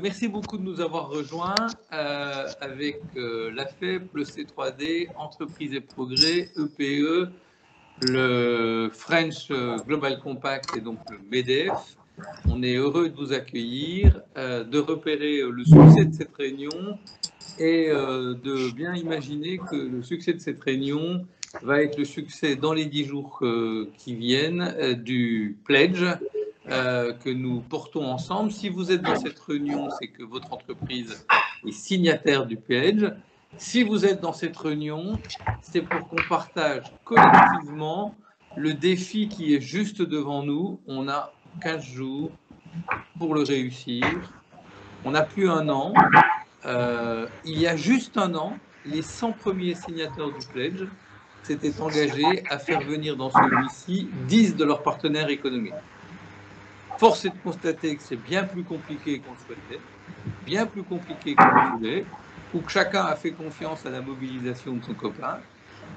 merci beaucoup de nous avoir rejoints avec l'AFEP, le C3D, Entreprises et Progrès, EPE, le French Global Compact et donc le MEDEF. On est heureux de vous accueillir, de repérer le succès de cette réunion et de bien imaginer que le succès de cette réunion va être le succès dans les 10 jours qui viennent du pledge que nous portons ensemble. Si vous êtes dans cette réunion, c'est que votre entreprise est signataire du pledge. Si vous êtes dans cette réunion, c'est pour qu'on partage collectivement le défi qui est juste devant nous. On a 15 jours pour le réussir. On n'a plus un an. Il y a juste un an, les 100 premiers signataires du pledge s'étaient engagés à faire venir dans celui-ci 10 de leurs partenaires économiques. Force est de constater que c'est bien plus compliqué qu'on le souhaitait, bien plus compliqué qu'on le voulait, ou que chacun a fait confiance à la mobilisation de son copain,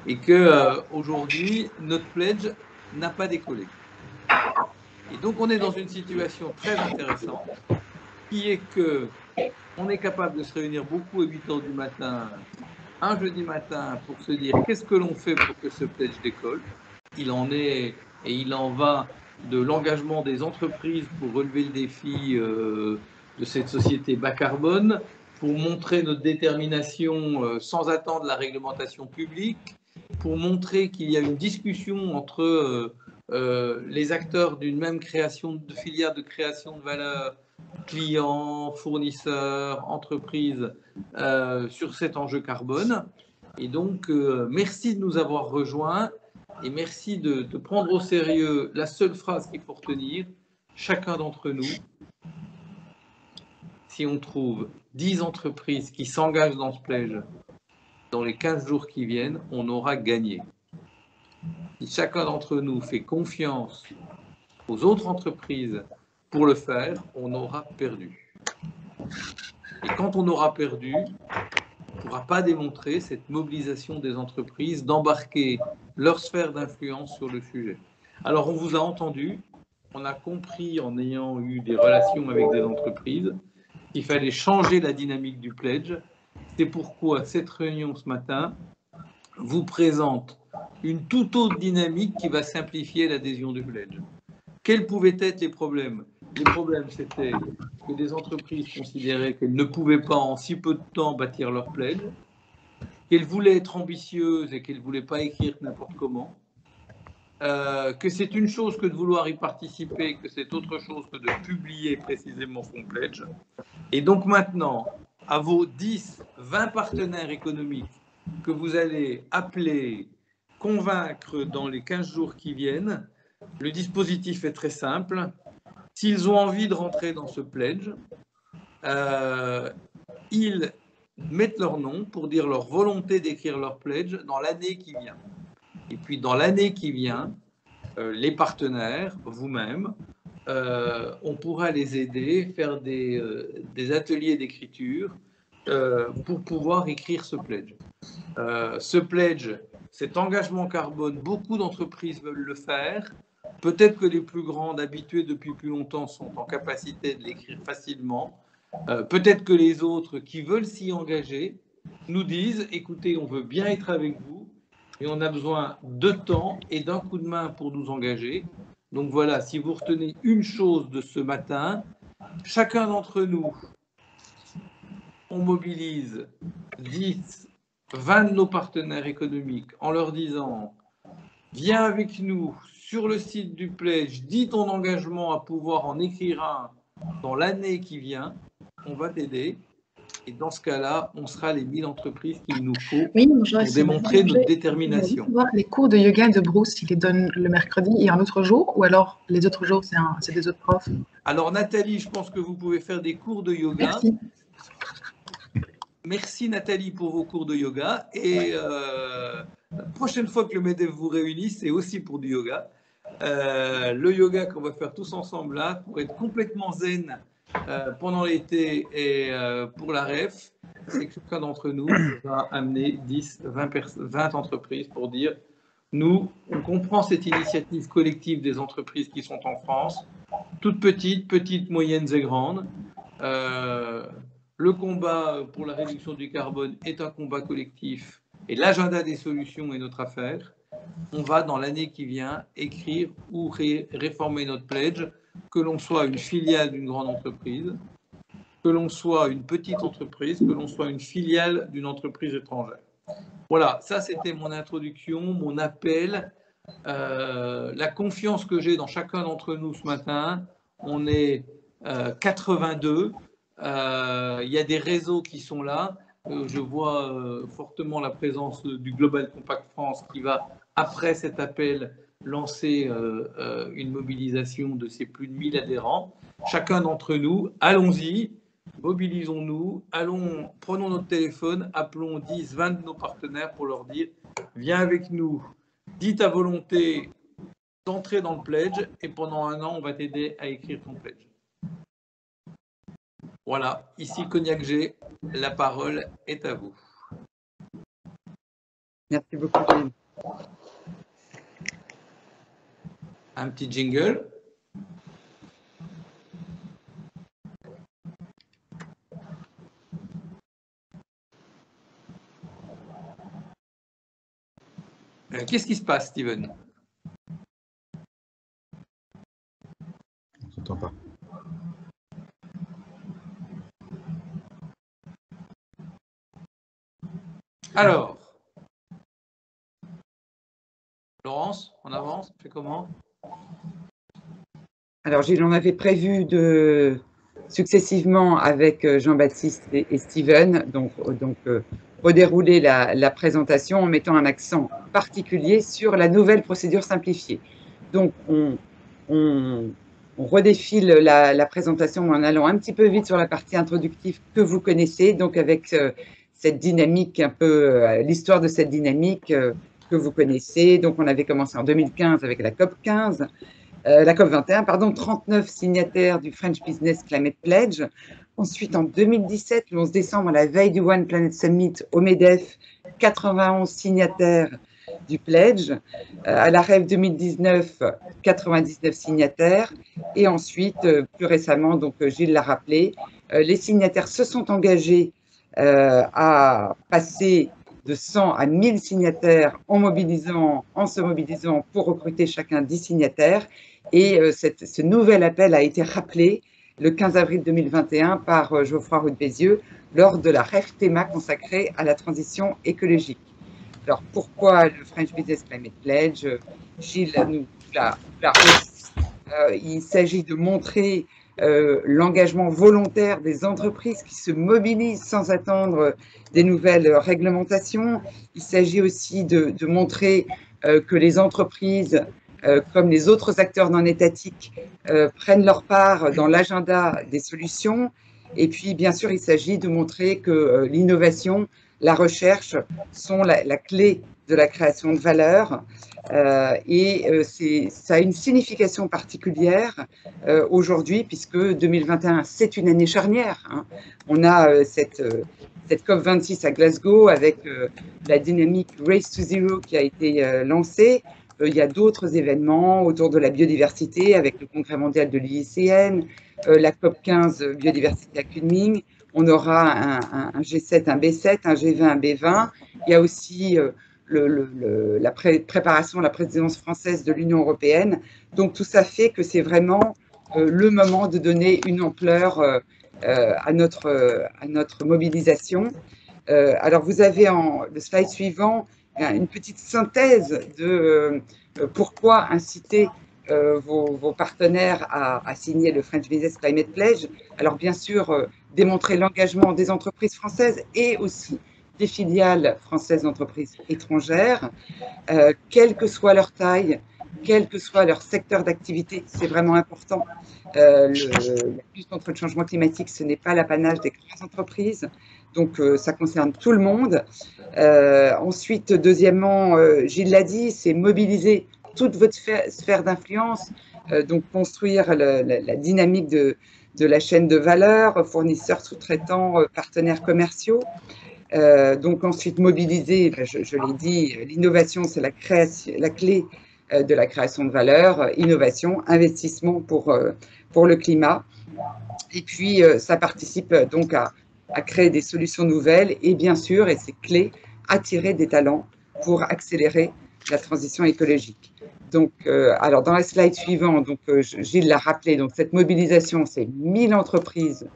et qu'aujourd'hui, notre pledge n'a pas décollé. Et donc, on est dans une situation très intéressante, qui est que on est capable de se réunir beaucoup à 8 h du matin, un jeudi matin, pour se dire qu'est-ce que l'on fait pour que ce pledge décolle. Il en est et il en va de l'engagement des entreprises pour relever le défi de cette société bas carbone, pour montrer notre détermination sans attendre la réglementation publique, pour montrer qu'il y a une discussion entre les acteurs d'une même création de filière de création de valeur, clients, fournisseurs, entreprises, sur cet enjeu carbone. Et donc, merci de nous avoir rejoints et merci de prendre au sérieux la seule phrase qu'il faut retenir. Chacun d'entre nous, si on trouve 10 entreprises qui s'engagent dans ce pledge dans les 15 jours qui viennent, on aura gagné. Si chacun d'entre nous fait confiance aux autres entreprises pour le faire, on aura perdu. Et quand on aura perdu, on ne pourra pas démontrer cette mobilisation des entreprises d'embarquer leur sphère d'influence sur le sujet. Alors, on vous a entendu, on a compris en ayant eu des relations avec des entreprises qu'il fallait changer la dynamique du pledge. C'est pourquoi cette réunion ce matin vous présente une toute autre dynamique qui va simplifier l'adhésion du pledge. Quels pouvaient être les problèmes? Les problèmes, c'était que des entreprises considéraient qu'elles ne pouvaient pas en si peu de temps bâtir leur pledge, qu'elles voulaient être ambitieuses et qu'elles ne voulaient pas écrire n'importe comment, que c'est une chose que de vouloir y participer, que c'est autre chose que de publier précisément son pledge. Et donc maintenant, à vos 10, 20 partenaires économiques que vous allez appeler, convaincre dans les 15 jours qui viennent, le dispositif est très simple. S'ils ont envie de rentrer dans ce pledge, ils mettent leur nom pour dire leur volonté d'écrire leur pledge dans l'année qui vient. Et puis dans l'année qui vient, les partenaires, vous-même, on pourra les aider, faire des ateliers d'écriture pour pouvoir écrire ce pledge. Ce pledge, cet engagement carbone, beaucoup d'entreprises veulent le faire. Peut-être que les plus grandes, habituées depuis plus longtemps, sont en capacité de l'écrire facilement. Peut-être que les autres qui veulent s'y engager nous disent « Écoutez, on veut bien être avec vous, mais on a besoin de temps et d'un coup de main pour nous engager. » Donc voilà, si vous retenez une chose de ce matin, chacun d'entre nous, on mobilise 10, 20 de nos partenaires économiques en leur disant « Viens avec nous sur le site du pledge, dis ton engagement à pouvoir en écrire un dans l'année qui vient, on va t'aider. » Et dans ce cas-là, on sera les 1000 entreprises qu'il nous faut pour démontrer notre détermination. Voir les cours de yoga de Bruce, il les donne le mercredi et un autre jour, ou alors les autres jours, c'est des autres profs? Alors Nathalie, je pense que vous pouvez faire des cours de yoga. Merci. Merci Nathalie pour vos cours de yoga. Et la prochaine fois que le MEDEF vous réunit, c'est aussi pour du yoga. Le yoga qu'on va faire tous ensemble là, pour être complètement zen pendant l'été et pour la REF, c'est que chacun d'entre nous va amener 10, 20 entreprises pour dire nous, on comprend cette initiative collective des entreprises qui sont en France, toutes petites, moyennes et grandes. Le combat pour la réduction du carbone est un combat collectif et l'agenda des solutions est notre affaire. On va, dans l'année qui vient, écrire ou réformer notre pledge, que l'on soit une filiale d'une grande entreprise, que l'on soit une petite entreprise, que l'on soit une filiale d'une entreprise étrangère. Voilà, ça c'était mon introduction, mon appel, la confiance que j'ai dans chacun d'entre nous ce matin. On est 82, il y a des réseaux qui sont là. Je vois fortement la présence du Global Compact France qui va, après cet appel, lancer une mobilisation de ses plus de 1000 adhérents. Chacun d'entre nous, allons-y, mobilisons-nous, prenons notre téléphone, appelons 10, 20 de nos partenaires pour leur dire « Viens avec nous, dis ta volonté d'entrer dans le pledge et pendant un an, on va t'aider à écrire ton pledge. » Voilà, ici Cognac G, la parole est à vous. Merci beaucoup, Gilles. Un petit jingle. Qu'est-ce qui se passe, Steven? On ne s'entend pas. Alors, Laurence, on avance, on fait comment? Alors, Gilles, on avait prévu de successivement avec Jean-Baptiste et Steven, donc redérouler la présentation en mettant un accent particulier sur la nouvelle procédure simplifiée. Donc, on redéfile la présentation en allant un petit peu vite sur la partie introductive que vous connaissez, donc avec cette dynamique, un peu l'histoire de cette dynamique que vous connaissez. Donc, on avait commencé en 2015 avec la COP 15, la COP 21, pardon, 39 signataires du French Business Climate Pledge. Ensuite, en 2017, le 11 décembre, à la veille du One Planet Summit au MEDEF, 91 signataires du pledge. À la REV 2019, 99 signataires. Et ensuite, plus récemment, donc Gilles l'a rappelé, les signataires se sont engagés à passer de 100 à 1000 signataires en se mobilisant pour recruter chacun 10 signataires. Et ce nouvel appel a été rappelé le 15 avril 2021 par Geoffroy Roux de Bézieux lors de la REF Théma consacrée à la transition écologique. Alors, pourquoi le French Business Climate Pledge? Gilles nous l'a il s'agit de montrer l'engagement volontaire des entreprises qui se mobilisent sans attendre des nouvelles réglementations. Il s'agit aussi de montrer que les entreprises, comme les autres acteurs non étatiques, prennent leur part dans l'agenda des solutions. Et puis, bien sûr, il s'agit de montrer que l'innovation, la recherche sont la clé de la création de valeur. Ça a une signification particulière aujourd'hui, puisque 2021, c'est une année charnière. Hein. On a cette COP26 à Glasgow avec la dynamique Race to Zero qui a été lancée. Il y a d'autres événements autour de la biodiversité avec le Congrès mondial de l'IUCN, la COP 15 biodiversité à Kunming. On aura un G7, un B7, un G20, un B20. Il y a aussi la préparation de la présidence française de l'Union européenne. Donc, tout ça fait que c'est vraiment le moment de donner une ampleur à notre mobilisation. Alors, vous avez le slide suivant une petite synthèse de pourquoi inciter vos partenaires à signer le French Business Climate Pledge. Alors, bien sûr, démontrer l'engagement des entreprises françaises et aussi des filiales françaises d'entreprises étrangères, quelle que soit leur taille, quel que soit leur secteur d'activité, c'est vraiment important. La lutte contre le changement climatique, ce n'est pas l'apanage des grandes entreprises, donc ça concerne tout le monde. Ensuite, deuxièmement, Gilles l'a dit, c'est mobiliser toute votre sphère d'influence, donc construire la dynamique de la chaîne de valeur, fournisseurs, sous-traitants, partenaires commerciaux. Donc ensuite, mobiliser, je l'ai dit, l'innovation, c'est la clé de la création de valeur, innovation, investissement pour le climat. Et puis, ça participe donc à créer des solutions nouvelles et bien sûr, et c'est clé, attirer des talents pour accélérer la transition écologique. Donc, alors dans la slide suivante, donc, Gilles l'a rappelé, donc cette mobilisation, c'est 1000 entreprises.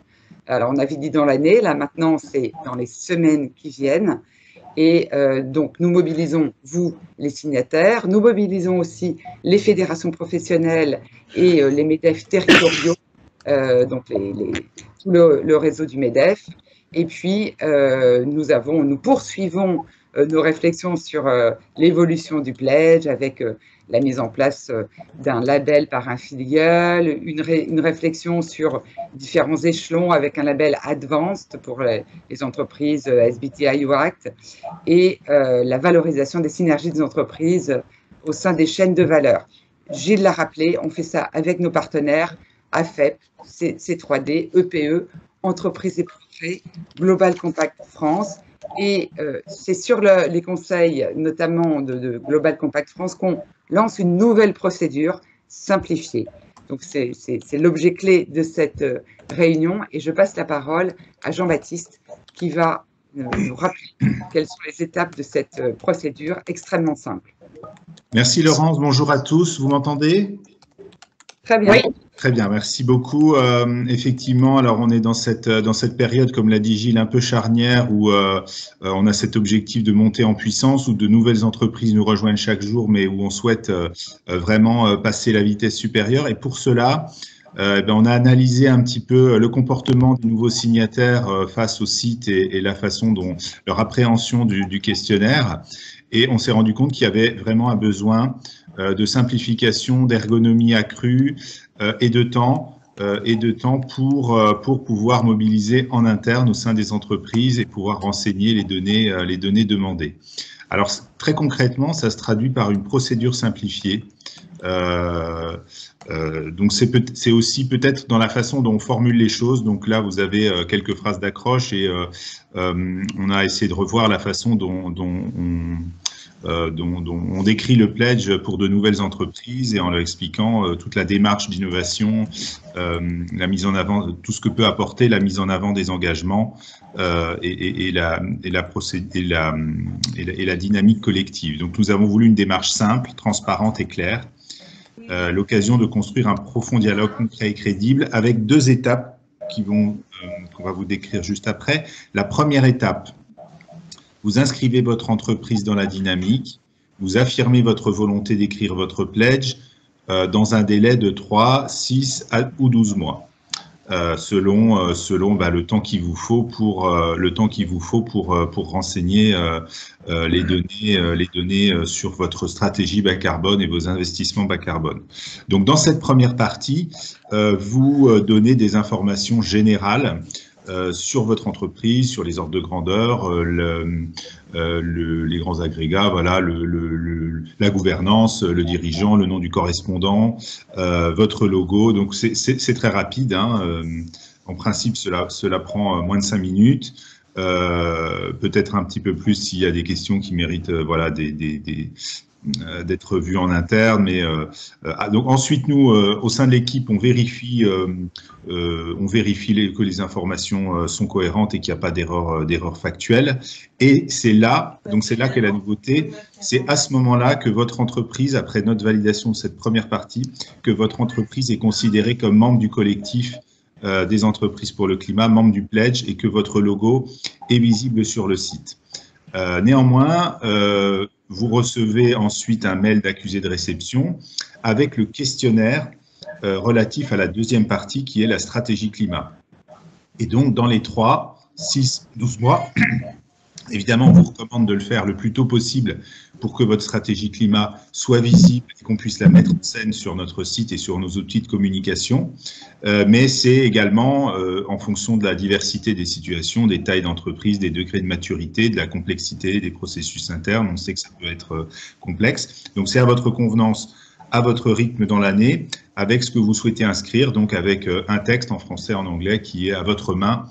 Alors, on avait dit dans l'année, là maintenant, c'est dans les semaines qui viennent. Et donc, nous mobilisons, vous, les signataires, nous mobilisons aussi les fédérations professionnelles et les MEDEF territoriaux, donc tout le réseau du MEDEF. Et puis, nous poursuivons nos réflexions sur l'évolution du pledge avec la mise en place d'un label par un filiale, une réflexion sur différents échelons avec un label Advanced pour les entreprises SBTi Act et la valorisation des synergies des entreprises au sein des chaînes de valeur. Gilles l'a rappelé, on fait ça avec nos partenaires AFEP, C3D, EPE, Entreprises et Progrès, Global Compact France. Et c'est sur les conseils, notamment de Global Compact France, qu'on lance une nouvelle procédure simplifiée. Donc, c'est l'objet clé de cette réunion. Et je passe la parole à Jean-Baptiste qui va nous rappeler quelles sont les étapes de cette procédure extrêmement simple. Merci Laurence, bonjour à tous, vous m'entendez? Très bien. Oui. Très bien, merci beaucoup. Effectivement, alors on est dans cette période, comme l'a dit Gilles, un peu charnière où on a cet objectif de monter en puissance, où de nouvelles entreprises nous rejoignent chaque jour, mais où on souhaite vraiment passer la vitesse supérieure. Et pour cela, on a analysé un petit peu le comportement des nouveaux signataires face au site et la façon dont leur appréhension du questionnaire. Et on s'est rendu compte qu'il y avait vraiment un besoin de simplification, d'ergonomie accrue et de temps pour pouvoir mobiliser en interne au sein des entreprises et pouvoir renseigner les données demandées. Alors très concrètement, ça se traduit par une procédure simplifiée. Donc c'est aussi peut-être dans la façon dont on formule les choses. Donc là, vous avez quelques phrases d'accroche et on a essayé de revoir la façon dont on décrit le pledge pour de nouvelles entreprises et en leur expliquant toute la démarche d'innovation, la mise en avant, tout ce que peut apporter la mise en avant des engagements et la dynamique collective. Donc nous avons voulu une démarche simple, transparente et claire, l'occasion de construire un profond dialogue concret et crédible avec deux étapes qu'on va vous décrire juste après. La première étape, vous inscrivez votre entreprise dans la dynamique, vous affirmez votre volonté d'écrire votre pledge dans un délai de 3, 6 ou 12 mois, selon le temps qu'il vous faut pour renseigner les données sur votre stratégie bas carbone et vos investissements bas carbone. Donc dans cette première partie, vous donnez des informations générales sur votre entreprise, sur les ordres de grandeur, les grands agrégats, voilà, la gouvernance, le dirigeant, le nom du correspondant, votre logo. Donc c'est très rapide, hein. En principe, cela prend moins de 5 minutes. Peut-être un petit peu plus s'il y a des questions qui méritent voilà, d'être vues en interne. Mais donc ensuite, nous, au sein de l'équipe, on vérifie que les informations sont cohérentes et qu'il n'y a pas d'erreur factuelle. Et c'est là qu'est la nouveauté. C'est à ce moment-là que votre entreprise, après notre validation de cette première partie, que votre entreprise est considérée comme membre du collectif des entreprises pour le climat, membre du pledge, et que votre logo est visible sur le site. Néanmoins, vous recevez ensuite un mail d'accusé de réception avec le questionnaire relatif à la deuxième partie qui est la stratégie climat. Et donc, dans les 3, 6, 12 mois, évidemment, on vous recommande de le faire le plus tôt possible pour que votre stratégie climat soit visible et qu'on puisse la mettre en scène sur notre site et sur nos outils de communication. Mais c'est également en fonction de la diversité des situations, des tailles d'entreprise, des degrés de maturité, de la complexité des processus internes. On sait que ça peut être complexe. Donc, c'est à votre convenance, à votre rythme dans l'année, avec ce que vous souhaitez inscrire, donc avec un texte en français et en anglais qui est à votre main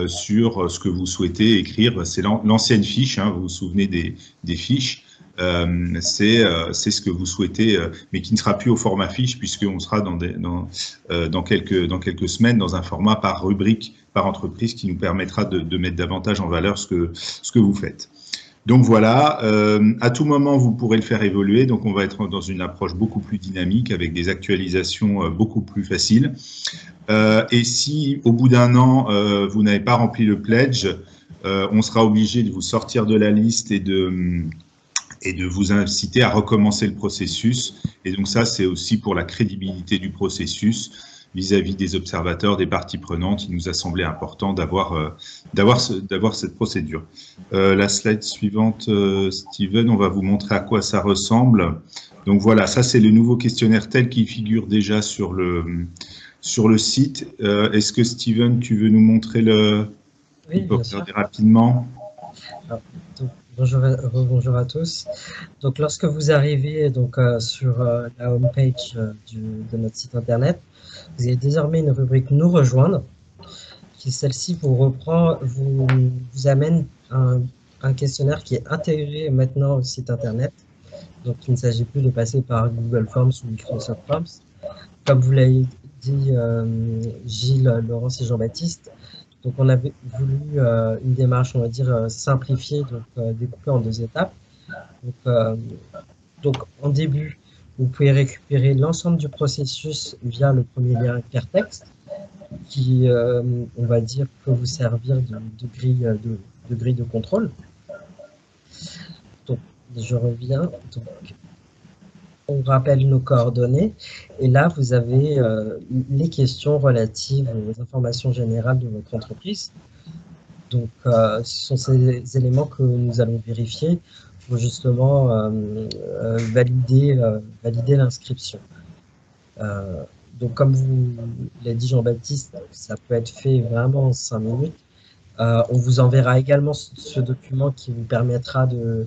sur ce que vous souhaitez écrire. C'est l'ancienne fiche, hein, vous vous souvenez des fiches. c'est ce que vous souhaitez, mais qui ne sera plus au format fiche, puisqu'on sera dans quelques semaines dans un format par rubrique, par entreprise, qui nous permettra de mettre davantage en valeur ce que vous faites. Donc voilà, à tout moment, vous pourrez le faire évoluer. Donc on va être dans une approche beaucoup plus dynamique, avec des actualisations beaucoup plus faciles. Et si, au bout d'un an, vous n'avez pas rempli le pledge, on sera obligé de vous sortir de la liste et de vous inciter à recommencer le processus. Et donc ça, c'est aussi pour la crédibilité du processus vis-à-vis des observateurs, des parties prenantes. Il nous a semblé important d'avoir cette procédure. La slide suivante, Steven, on va vous montrer à quoi ça ressemble. Donc voilà, ça c'est le nouveau questionnaire tel qu'il figure déjà sur le site. Est-ce que Steven, tu veux nous montrer le... Oui, bien sûr. Rapidement. Alors, donc, bonjour à tous. Donc, lorsque vous arrivez donc, sur la home page de notre site internet, vous avez désormais une rubrique Nous rejoindre, qui celle-ci vous amène un questionnaire qui est intégré maintenant au site internet. Donc, il ne s'agit plus de passer par Google Forms ou Microsoft Forms. Comme vous l'avez dit, Gilles, Laurence et Jean-Baptiste, donc on avait voulu une démarche, on va dire, simplifiée, donc découpée en 2 étapes. Donc en début, vous pouvez récupérer l'ensemble du processus via le premier lien hypertexte, qui, on va dire, peut vous servir de grille de contrôle. Donc je reviens. Donc, on rappelle nos coordonnées et là, vous avez les questions relatives aux informations générales de votre entreprise. Donc, ce sont ces éléments que nous allons vérifier pour justement valider l'inscription. Donc, comme vous l'a dit Jean-Baptiste, ça peut être fait vraiment en 5 minutes. On vous enverra également ce document qui vous permettra de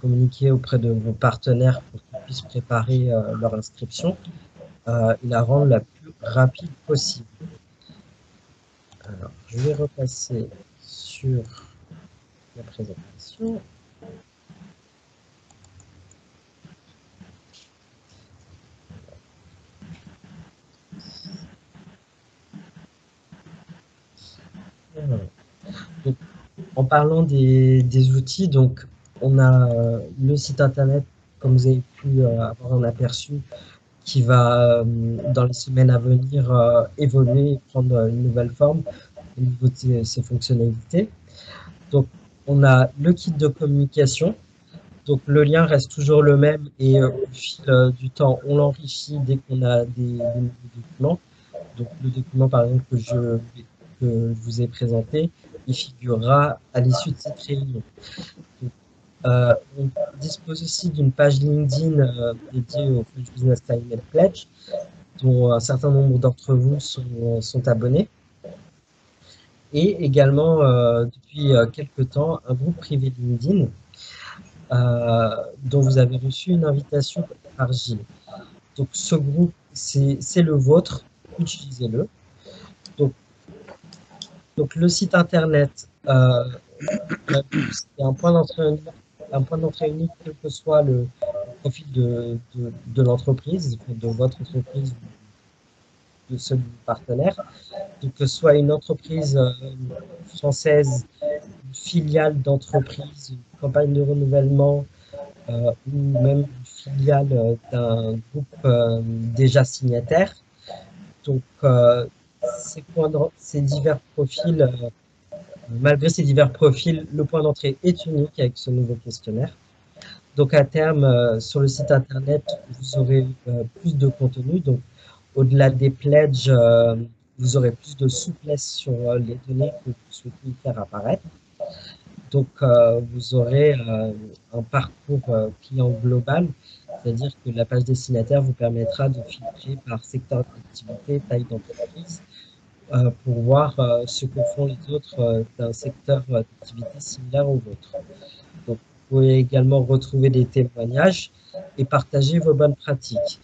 communiquer auprès de vos partenaires pour qu'ils puissent préparer leur inscription et la rendre la plus rapide possible. Alors, je vais repasser sur la présentation. Donc, en parlant des outils, donc on a le site internet, comme vous avez pu avoir un aperçu, qui va, dans les semaines à venir, évoluer et prendre une nouvelle forme au niveau de ses fonctionnalités. Donc, on a le kit de communication. Donc, le lien reste toujours le même et au fil du temps, on l'enrichit dès qu'on a des nouveaux documents. Donc, le document, par exemple, que je vous ai présenté, il figurera à l'issue de cette réunion. On dispose aussi d'une page LinkedIn dédiée au French Business Climate Pledge, dont un certain nombre d'entre vous sont abonnés. Et également, depuis quelques temps, un groupe privé LinkedIn, dont vous avez reçu une invitation par Gilles. Donc, ce groupe, c'est le vôtre, utilisez-le. Donc, le site internet, c'est un point d'entrée unique, quel que soit le profil de l'entreprise, de votre entreprise, de celui du partenaire. Donc, que ce soit une entreprise française, une filiale d'entreprise, une campagne de renouvellement, ou même une filiale d'un groupe déjà signataire. Donc, ces divers profils, malgré ces divers profils, le point d'entrée est unique avec ce nouveau questionnaire. Donc, à terme, sur le site internet, vous aurez plus de contenu. Donc, au-delà des pledges, vous aurez plus de souplesse sur les données que vous souhaitez faire apparaître. Donc, vous aurez un parcours client global, c'est-à-dire que la page destinataire vous permettra de filtrer par secteur d'activité, taille d'entreprise, pour voir ce que font les autres d'un secteur d'activité similaire au vôtre. Donc, vous pouvez également retrouver des témoignages et partager vos bonnes pratiques.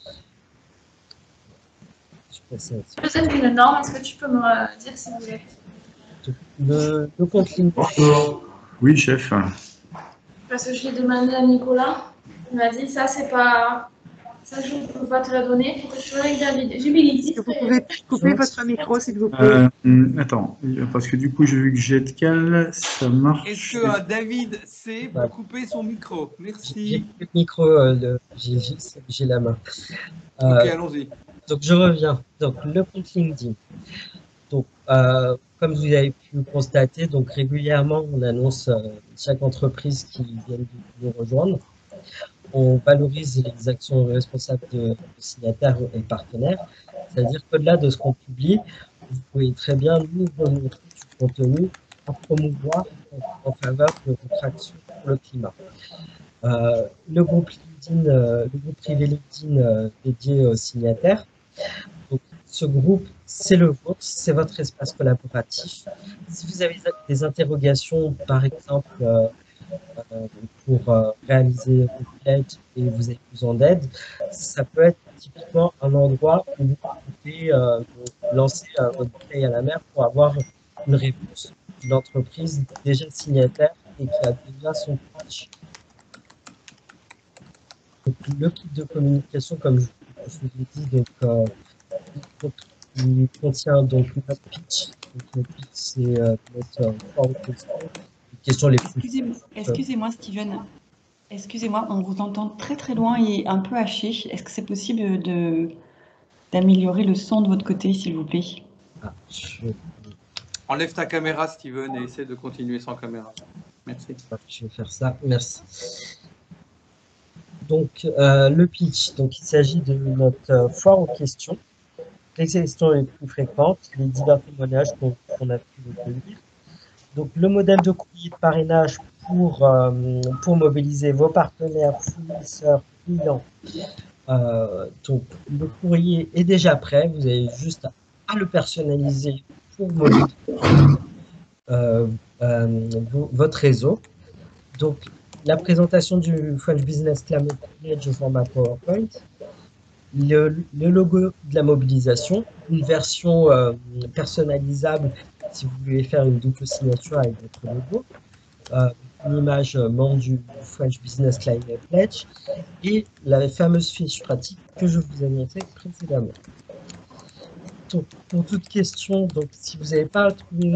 Peut-être une norme, est-ce que tu peux me dire si vous voulez? Le compte LinkedIn. Oui, chef. Parce que je l'ai demandé à Nicolas. Il m'a dit, ça, c'est pas... Ça, je ne peux pas te la donner. Il faut que tu regardes Jubility. Est-ce que vous pouvez couper votre micro, s'il vous plaît? Attends, parce que du coup, j'ai vu que Jetcal, ça marche. Est-ce que David sait pour couper son micro? J'ai Merci. le micro, j'ai la main. Ok, allons-y. Donc, je reviens. Donc, le compte LinkedIn. Donc, comme vous avez pu constater, donc régulièrement, on annonce chaque entreprise qui vient de nous rejoindre. On valorise les actions responsables de signataires et partenaires. C'est-à-dire qu'au-delà de ce qu'on publie, vous pouvez très bien nous remontrer du contenu à promouvoir en faveur de votre action pour le climat. Le groupe LinkedIn, le groupe privé LinkedIn dédié aux signataires. Donc, ce groupe, c'est le vôtre, c'est votre espace collaboratif. Si vous avez des interrogations, par exemple, pour réaliser une pledge et vous avez besoin d'aide, ça peut être typiquement un endroit où vous pouvez lancer votre bouteille à la mer pour avoir une réponse d'une entreprise déjà signataire et qui a déjà son pitch. Donc, le kit de communication, comme je vous l'ai dit, donc, il contient donc notre pitch. Donc, le pitch, c'est notre forme de question les plus... Excusez-moi, Steven. Excusez-moi, on vous entend très très loin et un peu haché. Est-ce que c'est possible d'améliorer le son de votre côté, s'il vous plaît? Enlève ta caméra, Steven, et essaie de continuer sans caméra. Merci. Je vais faire ça. Merci. Donc, le pitch. Donc, il s'agit de notre foire aux questions. Les questions les plus fréquentes, les divers témoignages qu'on a pu recueillir. Donc, le modèle de courrier de parrainage pour mobiliser vos partenaires, fournisseurs, clients. Donc, le courrier est déjà prêt. Vous avez juste à le personnaliser pour mobiliser votre réseau. Donc, la présentation du French Business Climate Pledge au format PowerPoint. Le logo de la mobilisation, une version personnalisable si vous voulez faire une double signature avec votre logo, une image membre du French Business Climate Pledge et la fameuse fiche pratique que je vous ai montrée précédemment. Donc, pour toute question, donc, si vous n'avez pas trouvé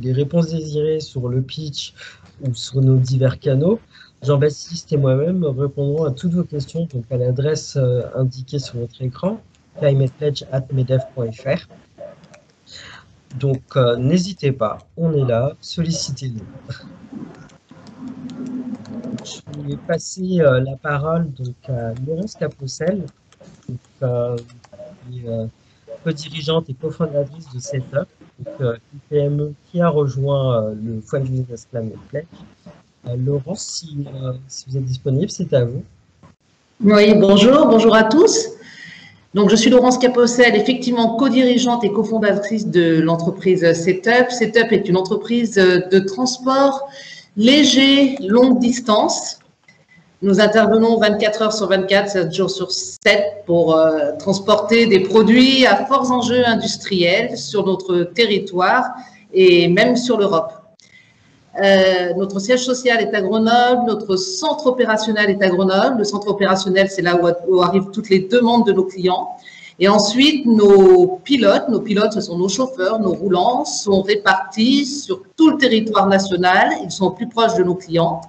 les réponses désirées sur le pitch ou sur nos divers canaux, Jean-Baptiste et moi-même répondrons à toutes vos questions donc à l'adresse indiquée sur votre écran, climatepledge@medef.fr. Donc, n'hésitez pas, on est là, sollicitez-nous. Je vais passer la parole donc, à Laurence Capossel, co-dirigeante et cofondatrice de Setup, une PME qui a rejoint le French Business Climate Pledge. Laurence, si vous êtes disponible, c'est à vous. Oui, bonjour à tous. Donc, je suis Laurence Capossel, effectivement co-dirigeante et cofondatrice de l'entreprise Setup. Setup est une entreprise de transport léger, longue distance. Nous intervenons 24 heures sur 24, 7 jours sur 7 pour transporter des produits à forts enjeux industriels sur notre territoire et même sur l'Europe. Notre siège social est à Grenoble, notre centre opérationnel est à Grenoble. Le centre opérationnel, c'est là où arrivent toutes les demandes de nos clients. Et ensuite, nos pilotes, ce sont nos chauffeurs, nos roulants, sont répartis sur tout le territoire national. Ils sont plus proches de nos clients.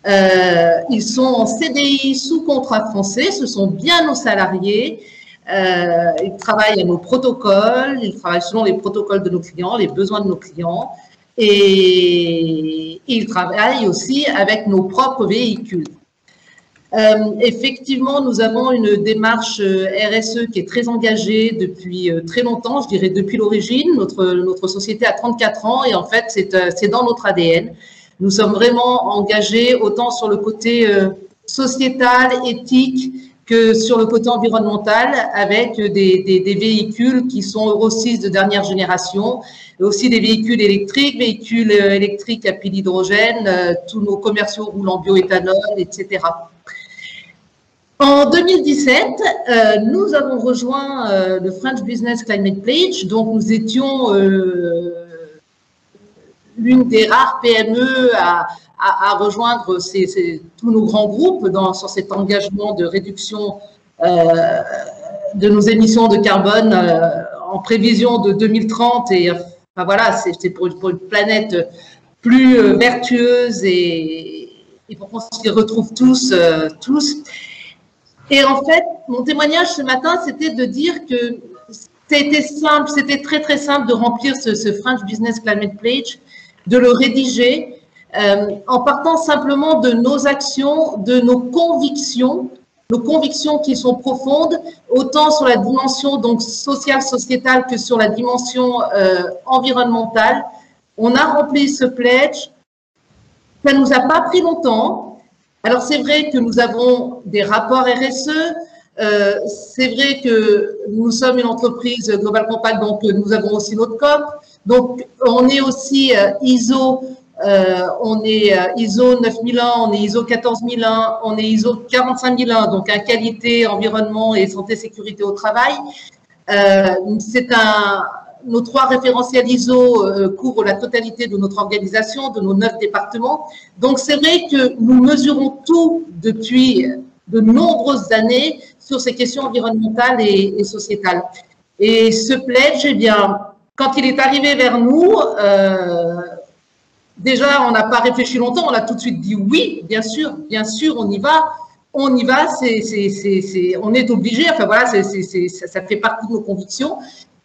Ils sont en CDI sous contrat français, ce sont bien nos salariés. Ils travaillent à nos protocoles, ils travaillent selon les protocoles de nos clients, les besoins de nos clients. Et ils travaillent aussi avec nos propres véhicules. Effectivement, nous avons une démarche RSE qui est très engagée depuis très longtemps, je dirais depuis l'origine. Notre société a 34 ans et en fait, c'est dans notre ADN. Nous sommes vraiment engagés autant sur le côté sociétal, éthique, que sur le côté environnemental avec des véhicules qui sont Euro 6 de dernière génération, et aussi des véhicules électriques à pile hydrogène, tous nos commerciaux roulent en bioéthanol, etc. En 2017, nous avons rejoint le French Business Climate Pledge, donc nous étions l'une des rares PME à à rejoindre tous nos grands groupes sur cet engagement de réduction de nos émissions de carbone en prévision de 2030. Et enfin, voilà, c'est pour une planète plus vertueuse et pour qu'on s'y retrouve tous. Et en fait, mon témoignage ce matin, c'était de dire que c'était très très simple de remplir ce French Business Climate Pledge, de le rédiger en partant simplement de nos actions, de nos convictions qui sont profondes, autant sur la dimension donc sociale, sociétale que sur la dimension environnementale. On a rempli ce pledge. Ça nous a pas pris longtemps. Alors c'est vrai que nous avons des rapports RSE. C'est vrai que nous sommes une entreprise Global Compact, donc nous avons aussi notre COP. Donc on est aussi ISO. On est ISO 9001, on est ISO 14001, on est ISO 45001, donc à qualité, environnement et santé, sécurité au travail. Nos 3 référentiels ISO couvrent la totalité de notre organisation, de nos 9 départements. Donc c'est vrai que nous mesurons tout depuis de nombreuses années sur ces questions environnementales et sociétales. Et ce pledge, eh bien, quand il est arrivé vers nous, déjà, on n'a pas réfléchi longtemps, on a tout de suite dit oui, bien sûr, on y va, on est obligé, enfin voilà, ça fait partie de nos convictions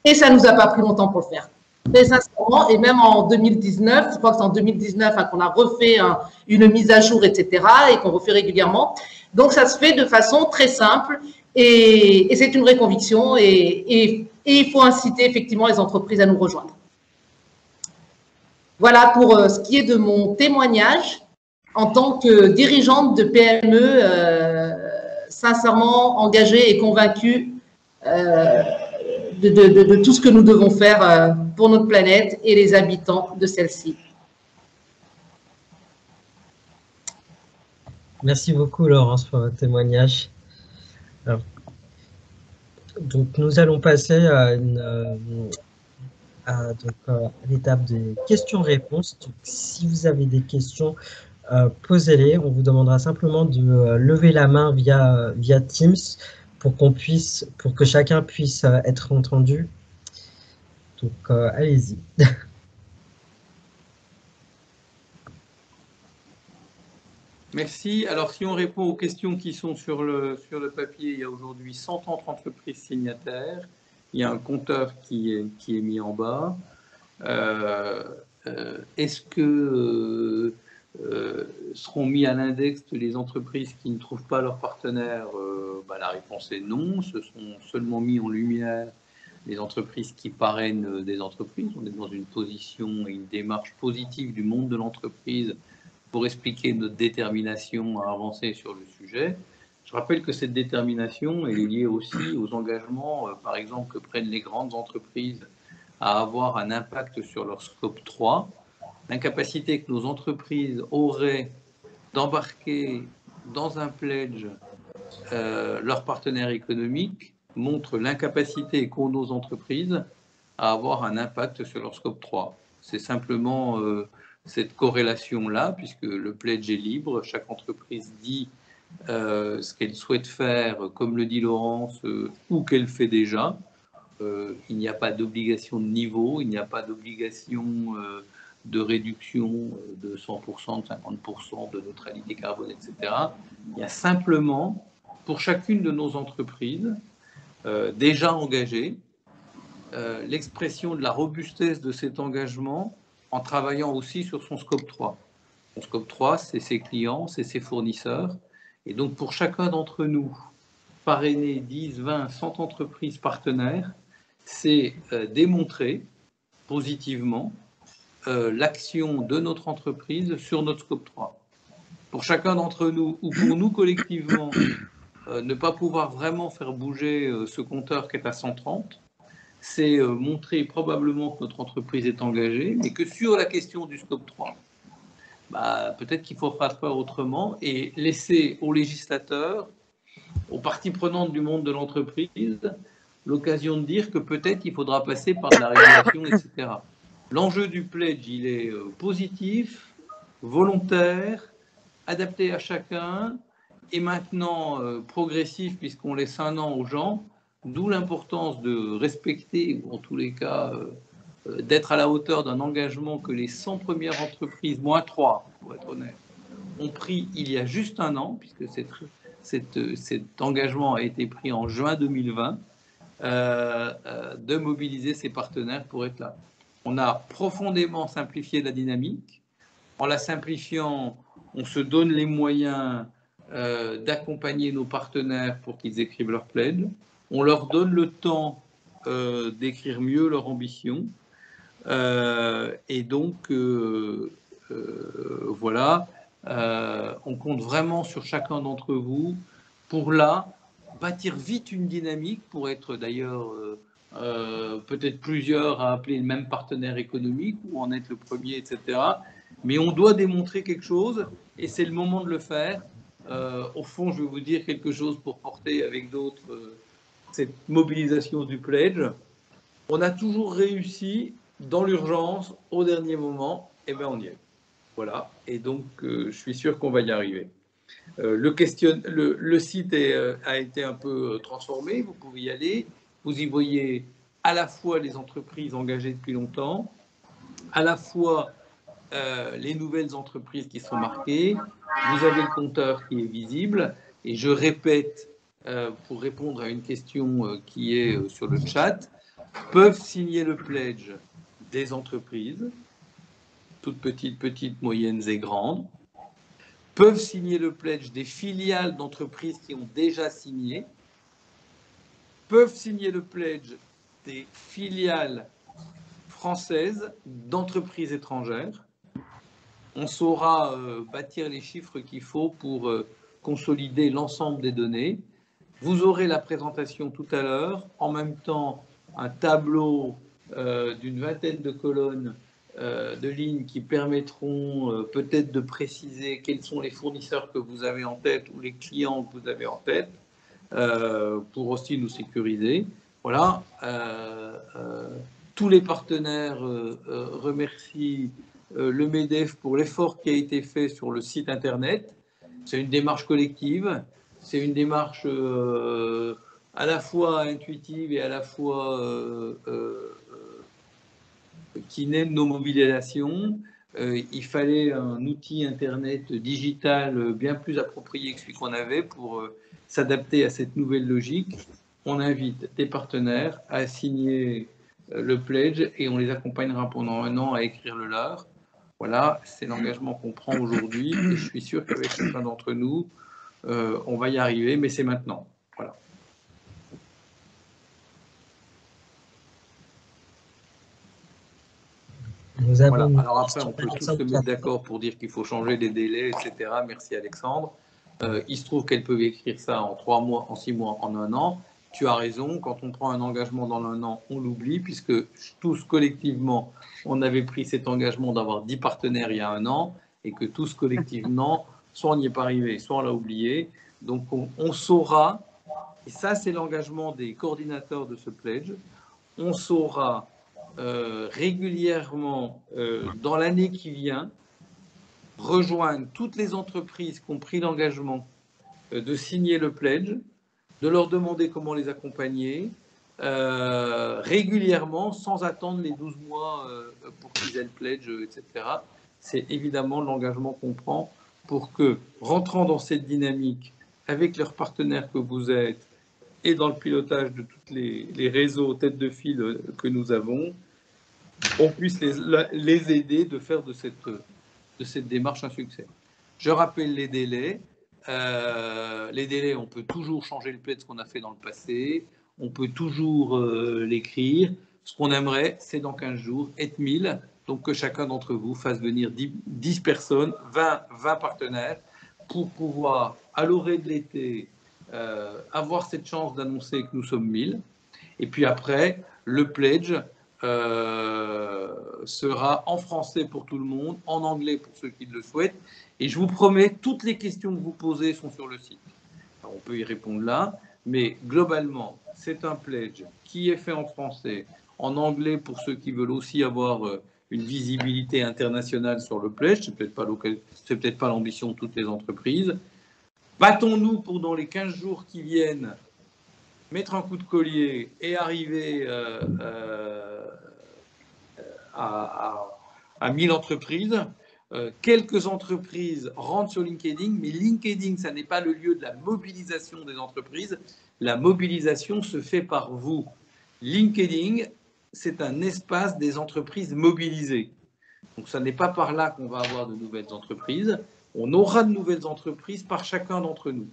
et ça nous a pas pris longtemps pour le faire. Très sincèrement, et même en 2019, je crois que c'est en 2019 qu'on a refait une mise à jour, etc., et qu'on refait régulièrement. Donc, ça se fait de façon très simple et c'est une vraie conviction et il faut inciter effectivement les entreprises à nous rejoindre. Voilà pour ce qui est de mon témoignage en tant que dirigeante de PME sincèrement engagée et convaincue de tout ce que nous devons faire pour notre planète et les habitants de celle-ci. Merci beaucoup, Laurence, pour votre témoignage. Alors, donc, nous allons passer à l'étape des questions-réponses. Si vous avez des questions, posez-les. On vous demandera simplement de lever la main via Teams pour que chacun puisse être entendu. Donc, allez-y. Merci. Alors, si on répond aux questions qui sont sur le papier, il y a aujourd'hui 130 entreprises signataires. Il y a un compteur qui est mis en bas. Est-ce que seront mis à l'index les entreprises qui ne trouvent pas leur partenaire? La réponse est non. Ce sont seulement mis en lumière les entreprises qui parrainent des entreprises. On est dans une position et une démarche positive du monde de l'entreprise pour expliquer notre détermination à avancer sur le sujet. Je rappelle que cette détermination est liée aussi aux engagements, par exemple, que prennent les grandes entreprises à avoir un impact sur leur scope 3. L'incapacité que nos entreprises auraient d'embarquer dans un pledge leurs partenaires économiques montre l'incapacité qu'ont nos entreprises à avoir un impact sur leur scope 3. C'est simplement cette corrélation-là, puisque le pledge est libre, chaque entreprise dit ce qu'elle souhaite faire, comme le dit Laurence, ou qu'elle fait déjà. Il n'y a pas d'obligation de niveau, il n'y a pas d'obligation de réduction de 100%, de 50%, de neutralité carbone, etc. Il y a simplement, pour chacune de nos entreprises déjà engagées, l'expression de la robustesse de cet engagement en travaillant aussi sur son scope 3. Son scope 3, c'est ses clients, c'est ses fournisseurs. Et donc, pour chacun d'entre nous, parrainer 10, 20, 100 entreprises partenaires, c'est démontrer positivement l'action de notre entreprise sur notre scope 3. Pour chacun d'entre nous, ou pour nous collectivement, ne pas pouvoir vraiment faire bouger ce compteur qui est à 130, c'est montrer probablement que notre entreprise est engagée, mais que sur la question du scope 3, peut-être qu'il faudra faire autrement et laisser aux législateurs, aux parties prenantes du monde de l'entreprise, l'occasion de dire que peut-être il faudra passer par de la régulation, etc. L'enjeu du pledge, il est positif, volontaire, adapté à chacun, et maintenant progressif, puisqu'on laisse 1 an aux gens, d'où l'importance de respecter, ou en tous les cas, d'être à la hauteur d'un engagement que les 100 premières entreprises, moins 3, pour être honnête, ont pris il y a juste 1 an, puisque cet engagement a été pris en juin 2020, de mobiliser ses partenaires pour être là. On a profondément simplifié la dynamique. En la simplifiant, on se donne les moyens d'accompagner nos partenaires pour qu'ils écrivent leur pledge. On leur donne le temps d'écrire mieux leur ambition. Et donc, voilà, on compte vraiment sur chacun d'entre vous pour là bâtir vite une dynamique, pour être d'ailleurs peut-être plusieurs à appeler le même partenaire économique ou en être le premier, etc. Mais on doit démontrer quelque chose et c'est le moment de le faire. Au fond, je vais vous dire quelque chose pour porter avec d'autres cette mobilisation du pledge. On a toujours réussi dans l'urgence, au dernier moment, et bien on y est. Voilà, et donc je suis sûr qu'on va y arriver. Le site a été un peu transformé, vous pouvez y aller, vous y voyez à la fois les entreprises engagées depuis longtemps, à la fois les nouvelles entreprises qui sont marquées, vous avez le compteur qui est visible, et je répète, pour répondre à une question qui est sur le chat, peuvent signer le pledge des entreprises, toutes petites, moyennes et grandes, peuvent signer le pledge des filiales d'entreprises qui ont déjà signé, peuvent signer le pledge des filiales françaises d'entreprises étrangères. On saura bâtir les chiffres qu'il faut pour consolider l'ensemble des données. Vous aurez la présentation tout à l'heure, en même temps un tableau d'une vingtaine de colonnes de lignes qui permettront peut-être de préciser quels sont les fournisseurs que vous avez en tête ou les clients que vous avez en tête pour aussi nous sécuriser. Voilà. Tous les partenaires remercient le MEDEF pour l'effort qui a été fait sur le site internet. C'est une démarche collective, c'est une démarche à la fois intuitive et à la fois qui naît de nos mobilisations. Il fallait un outil internet digital bien plus approprié que celui qu'on avait pour s'adapter à cette nouvelle logique. On invite des partenaires à signer le pledge et on les accompagnera pendant 1 an à écrire le leur. Voilà, c'est l'engagement qu'on prend aujourd'hui et je suis sûr qu'avec chacun d'entre nous, on va y arriver, mais c'est maintenant. Voilà. Voilà. Alors après, on peut tous se mettre d'accord pour dire qu'il faut changer les délais, etc. Merci Alexandre. Il se trouve qu'elles peuvent écrire ça en 3 mois, en 6 mois, en 1 an. Tu as raison, quand on prend un engagement dans 1 an, on l'oublie, puisque tous collectivement, on avait pris cet engagement d'avoir 10 partenaires il y a 1 an, et que tous collectivement, soit on n'y est pas arrivé, soit on l'a oublié. Donc on saura, et ça c'est l'engagement des coordinateurs de ce pledge, on saura régulièrement dans l'année qui vient rejoindre toutes les entreprises qui ont pris l'engagement de signer le pledge, de leur demander comment les accompagner régulièrement sans attendre les 12 mois pour qu'ils aient le pledge, etc. C'est évidemment l'engagement qu'on prend pour que, rentrant dans cette dynamique avec leurs partenaires que vous êtes et dans le pilotage de tous les réseaux tête de file que nous avons, on puisse les aider de faire de cette démarche un succès. Je rappelle les délais. On peut toujours changer le pledge qu'on a fait dans le passé. On peut toujours l'écrire. Ce qu'on aimerait, c'est dans 15 jours, être 1000. Donc que chacun d'entre vous fasse venir 10 personnes, 20 partenaires, pour pouvoir, à l'orée de l'été, avoir cette chance d'annoncer que nous sommes 1000. Et puis après, le pledge sera en français pour tout le monde, en anglais pour ceux qui le souhaitent. Et je vous promets, toutes les questions que vous posez sont sur le site. Alors, on peut y répondre là, mais globalement, c'est un pledge qui est fait en français, en anglais pour ceux qui veulent aussi avoir une visibilité internationale sur le pledge. Ce n'est peut-être pas l'ambition de toutes les entreprises. Battons-nous pour, dans les 15 jours qui viennent, mettre un coup de collier et arriver à 1000 entreprises. Quelques entreprises rentrent sur LinkedIn, mais LinkedIn, ça n'est pas le lieu de la mobilisation des entreprises. La mobilisation se fait par vous. LinkedIn, c'est un espace des entreprises mobilisées. Donc, ça n'est pas par là qu'on va avoir de nouvelles entreprises. On aura de nouvelles entreprises par chacun d'entre nous.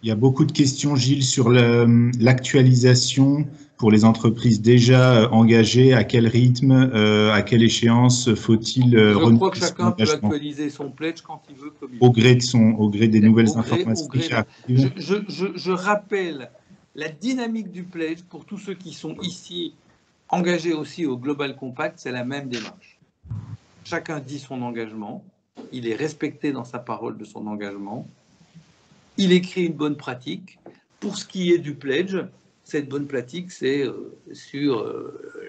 Il y a beaucoup de questions, Gilles, sur l'actualisation pour les entreprises déjà engagées. À quel rythme, à quelle échance faut-il renouveler? Je crois que chacun peut actualiser son pledge quand il veut, comme il veut. Au gré des nouvelles informations. Je rappelle la dynamique du pledge pour tous ceux qui sont ici engagés aussi au Global Compact, c'est la même démarche. Chacun dit son engagement, il est respecté dans sa parole de son engagement. Il écrit une bonne pratique. Pour ce qui est du pledge, cette bonne pratique, c'est sur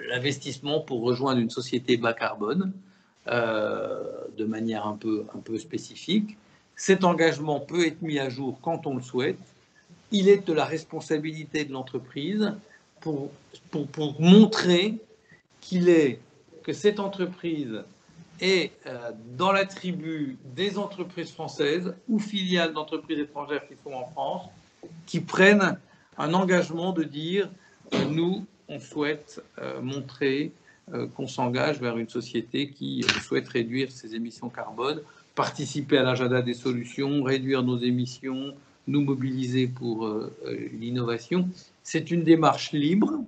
l'investissement pour rejoindre une société bas carbone de manière un peu spécifique. Cet engagement peut être mis à jour quand on le souhaite. Il est de la responsabilité de l'entreprise pour montrer que cette entreprise est dans la tribu des entreprises françaises ou filiales d'entreprises étrangères qui sont en France, qui prennent un engagement de dire nous, on souhaite montrer qu'on s'engage vers une société qui souhaite réduire ses émissions carbone, participer à l'agenda des solutions, réduire nos émissions, nous mobiliser pour l'innovation. C'est une démarche libre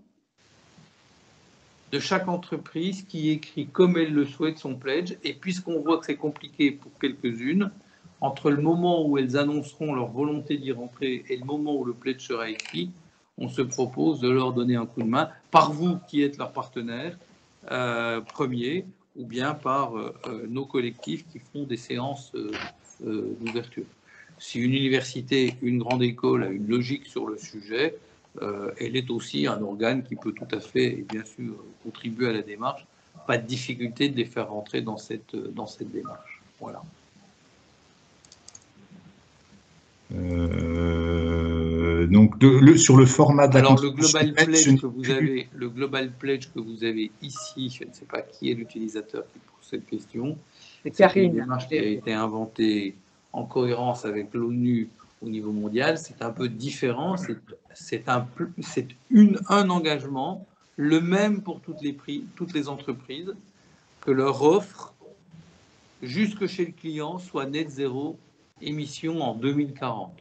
de chaque entreprise qui écrit comme elle le souhaite son pledge. Et puisqu'on voit que c'est compliqué pour quelques-unes, entre le moment où elles annonceront leur volonté d'y rentrer et le moment où le pledge sera écrit, on se propose de leur donner un coup de main par vous qui êtes leur partenaire premier, ou bien par nos collectifs qui font des séances d'ouverture. Si une université, une grande école a une logique sur le sujet, elle est aussi un organe qui peut tout à fait, et bien sûr, contribuer à la démarche. Pas de difficulté de les faire rentrer dans cette démarche. Voilà. Donc, sur le format de la Alors, le Global Pledge que vous avez ici, je ne sais pas qui est l'utilisateur qui pose cette question. C'est une démarche qui a été inventée en cohérence avec l'ONU au niveau mondial. C'est un peu différent. C'est un engagement, le même pour toutes les entreprises, que leur offre, jusque chez le client, soit net zéro émission en 2040.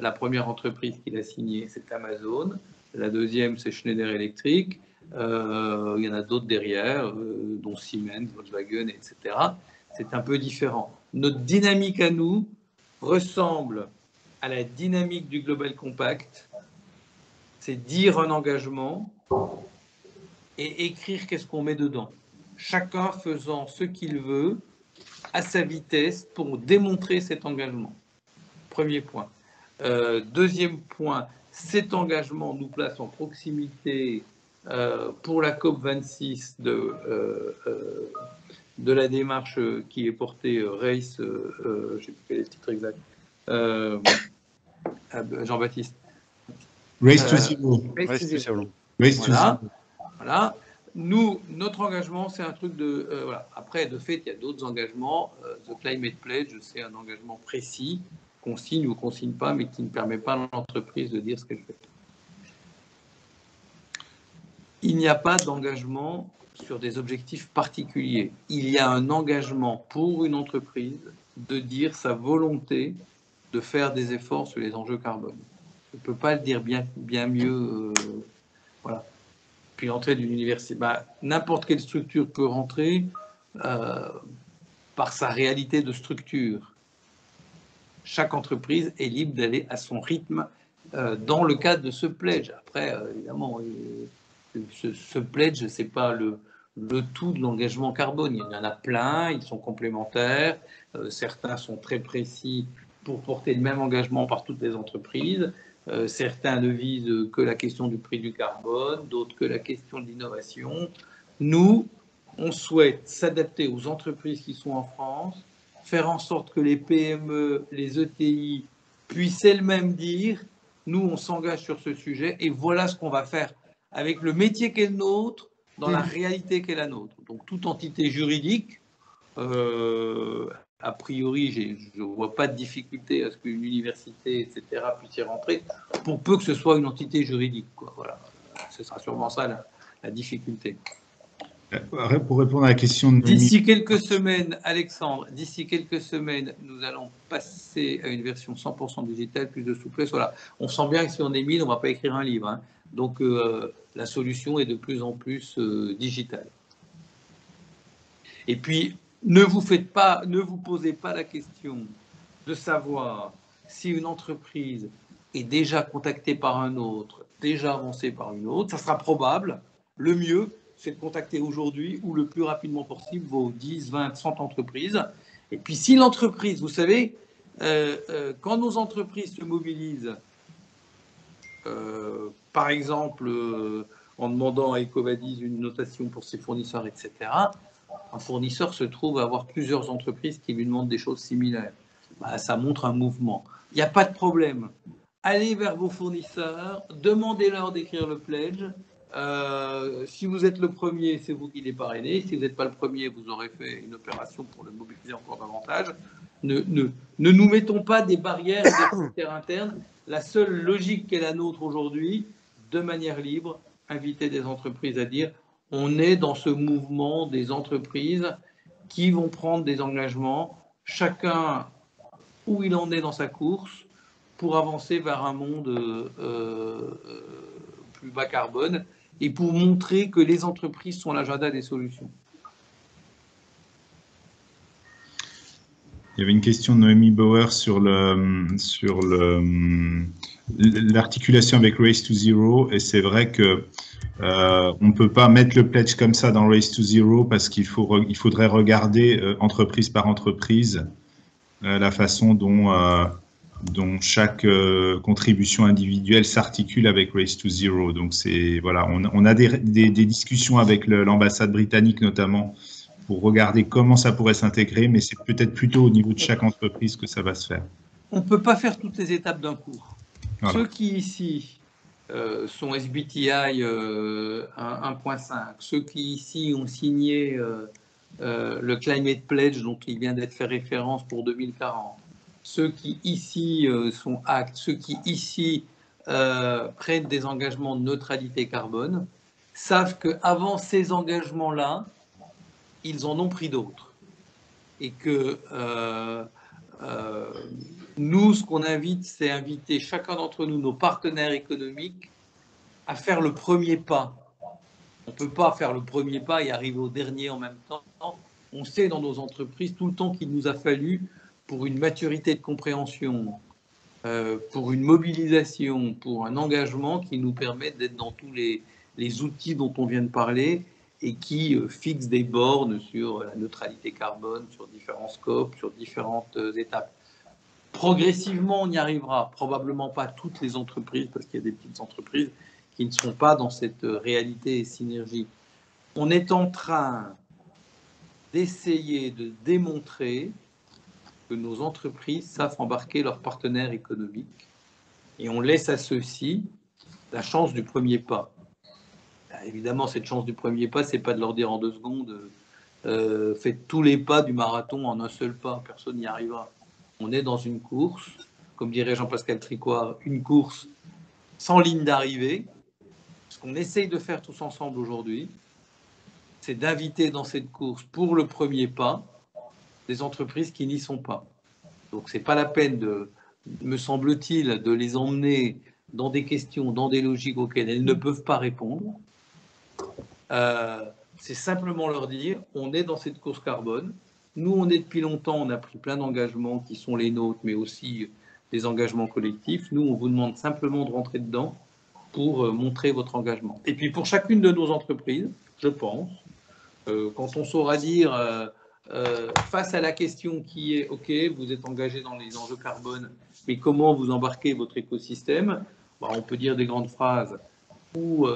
La première entreprise qui l'a signé, c'est Amazon. La deuxième, c'est Schneider Electric. Il y en a d'autres derrière, dont Siemens, Volkswagen, etc. C'est un peu différent. Notre dynamique à nous ressemble à la dynamique du Global Compact. C'est dire un engagement et écrire qu'est-ce qu'on met dedans. Chacun faisant ce qu'il veut à sa vitesse pour démontrer cet engagement. Premier point. Deuxième point, cet engagement nous place en proximité pour la COP26 de la démarche qui est portée Race, je ne sais plus quel est le titre exact, Jean-Baptiste. Race to Zero. Voilà. Nous, notre engagement, c'est un truc de... voilà. Après, de fait, il y a d'autres engagements. The Climate Pledge, c'est un engagement précis qu'on signe ou qu'on ne signe pas, mais qui ne permet pas à l'entreprise de dire ce qu'elle fait. Il n'y a pas d'engagement sur des objectifs particuliers. Il y a un engagement pour une entreprise de dire sa volonté de faire des efforts sur les enjeux carbone. Je ne peux pas le dire bien mieux. Voilà. Puis l'entrée d'une université, n'importe quelle structure peut rentrer par sa réalité de structure. Chaque entreprise est libre d'aller à son rythme dans le cadre de ce pledge. Après, évidemment, ce pledge, ce n'est pas le tout de l'engagement carbone. Il y en a plein, ils sont complémentaires. Certains sont très précis pour porter le même engagement par toutes les entreprises. Certains ne visent que la question du prix du carbone, d'autres que la question de l'innovation. Nous, on souhaite s'adapter aux entreprises qui sont en France, faire en sorte que les PME, les ETI puissent elles-mêmes dire « nous, on s'engage sur ce sujet et voilà ce qu'on va faire avec le métier qu'est le nôtre, dans la réalité qu'est la nôtre ». Donc, toute entité juridique, a priori, je ne vois pas de difficulté à ce qu'une université, etc., puisse y rentrer, pour peu que ce soit une entité juridique, quoi. Voilà. Ce sera sûrement ça la difficulté. Pour répondre à la question de d'ici quelques semaines, Alexandre, d'ici quelques semaines, nous allons passer à une version 100% digitale, plus de souplesse. Voilà. On sent bien que si on est 1000, on ne va pas écrire un livre. Hein. Donc, la solution est de plus en plus digitale. Et puis, ne vous posez pas la question de savoir si une entreprise est déjà contactée par un autre, déjà avancée par une autre. Ça sera probable. Le mieux, c'est de contacter aujourd'hui ou le plus rapidement possible vos 10, 20, 100 entreprises. Et puis, si l'entreprise, vous savez, quand nos entreprises se mobilisent, par exemple, en demandant à EcoVadis une notation pour ses fournisseurs, etc., un fournisseur se trouve à avoir plusieurs entreprises qui lui demandent des choses similaires. Bah, ça montre un mouvement. Il n'y a pas de problème. Allez vers vos fournisseurs, demandez-leur d'écrire le pledge. Si vous êtes le premier, c'est vous qui les parrainez. Si vous n'êtes pas le premier, vous aurez fait une opération pour le mobiliser encore davantage. Ne nous mettons pas des barrières et des critères internes. La seule logique qui est la nôtre aujourd'hui, de manière libre, inviter des entreprises à dire on est dans ce mouvement des entreprises qui vont prendre des engagements, chacun où il en est dans sa course, pour avancer vers un monde plus bas carbone et pour montrer que les entreprises sont l'agenda des solutions. Il y avait une question de Noémie Bauer sur l'articulation avec Race to Zero, et c'est vrai que on ne peut pas mettre le pledge comme ça dans Race to Zero parce qu'il faudrait regarder entreprise par entreprise la façon dont chaque contribution individuelle s'articule avec Race to Zero. Donc voilà, on a des discussions avec l'ambassade britannique notamment pour regarder comment ça pourrait s'intégrer, mais c'est peut-être plutôt au niveau de chaque entreprise que ça va se faire. On ne peut pas faire toutes les étapes d'un coup. Voilà. Ceux qui ici sont SBTI 1.5, ceux qui ici ont signé le Climate Pledge dont il vient d'être fait référence pour 2040, ceux qui ici sont ACT, ceux qui ici prennent des engagements de neutralité carbone, savent qu'avant ces engagements-là, ils en ont pris d'autres. Et que nous, ce qu'on invite, c'est inviter chacun d'entre nous, nos partenaires économiques, à faire le premier pas. On ne peut pas faire le premier pas et arriver au dernier en même temps. On sait dans nos entreprises tout le temps qu'il nous a fallu pour une maturité de compréhension, pour une mobilisation, pour un engagement qui nous permet d'être dans tous les outils dont on vient de parler et qui fixent des bornes sur la neutralité carbone, sur différents scopes, sur différentes étapes. Progressivement, on y arrivera. Probablement pas toutes les entreprises, parce qu'il y a des petites entreprises qui ne sont pas dans cette réalité et synergie. On est en train d'essayer de démontrer que nos entreprises savent embarquer leurs partenaires économiques et on laisse à ceux-ci la chance du premier pas. Évidemment, cette chance du premier pas, c'est pas de leur dire en 2 secondes faites tous les pas du marathon en un seul pas, personne n'y arrivera. On est dans une course, comme dirait Jean-Pascal Tricoire, une course sans ligne d'arrivée. Ce qu'on essaye de faire tous ensemble aujourd'hui, c'est d'inviter dans cette course pour le premier pas des entreprises qui n'y sont pas. Donc c'est pas la peine me semble-t-il, de les emmener dans des questions, dans des logiques auxquelles elles ne peuvent pas répondre. C'est simplement leur dire, on est dans cette course carbone. Nous, on est depuis longtemps, on a pris plein d'engagements qui sont les nôtres, mais aussi des engagements collectifs. Nous, on vous demande simplement de rentrer dedans pour montrer votre engagement. Et puis, pour chacune de nos entreprises, je pense, quand on saura dire face à la question qui est, OK, vous êtes engagé dans les enjeux carbone, mais comment vous embarquez votre écosystème? On peut dire des grandes phrases ou